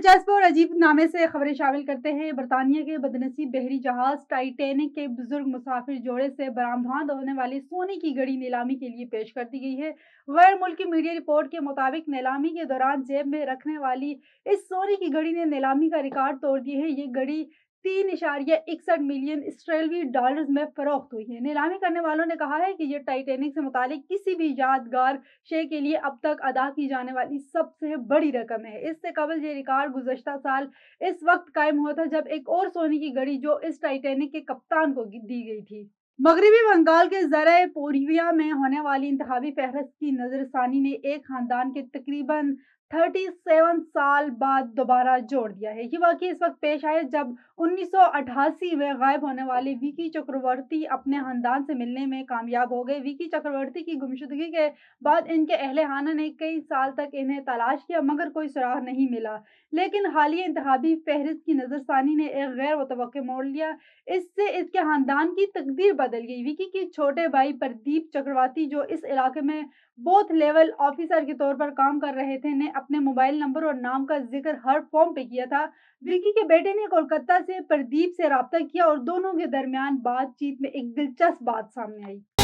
दिलचस्प और अजीब नामे से खबरें शामिल करते हैं। बरतानिया के बदनसीब बहरी जहाज टाइटैनिक के बुजुर्ग मुसाफिर जोड़े से बरामद होने वाली सोने की घड़ी नीलामी के लिए पेश कर दी गई है। गैर मुल्की मीडिया रिपोर्ट के मुताबिक नीलामी के दौरान जेब में रखने वाली इस सोने की घड़ी ने नीलामी का रिकॉर्ड तोड़ दिया है। ये घड़ी 3.61 मिलियन ऑस्ट्रेलियाई डॉलर्स में फरोख्त हुई है। नीलामी करने वालों ने कहा है कि ये टाइटैनिक से मुतालिक किसी भी यादगार शेयर के लिए अब तक अदा की जाने वाली सबसे बड़ी रकम है। इससे कबल ये रिकॉर्ड गुज़श्ता साल इस वक्त कायम हुआ था जब एक और सोने की घड़ी जो इस टाइटैनिक के कप्तान को दी गई थी। मगरबी बंगाल के ज़रा पोरिया में होने वाली इंतखाबी फहरिस्त की नजरसानी ने एक खानदान के तकरीबन 37 साल बाद दोबारा जोड़ दिया है। ये वाकई इस वक्त पेश आया जब 1988 में गायब होने वाले विकी चक्रवर्ती अपने खानदान से मिलने में कामयाब हो गए। विकी चक्रवर्ती की गुमशुदगी के बाद इनके अहले खाना ने कई साल तक इन्हें तलाश किया मगर कोई सुराग नहीं मिला। लेकिन हालिया इंतखाबी फहरिस्त की नजरसानी ने एक गैर मुतवक्के मोड़ लिया। इससे इसके खानदान की तकदीर बदल गई। विकी के छोटे भाई प्रदीप चक्रवर्ती जो इस इलाके में बूथ लेवल ऑफिसर के तौर पर काम कर रहे थे ने अपने मोबाइल नंबर और नाम का जिक्र हर फॉर्म पे किया था। विकी के बेटे ने कोलकाता से प्रदीप से राब्ता किया और दोनों के दरमियान बातचीत में एक दिलचस्प बात सामने आई।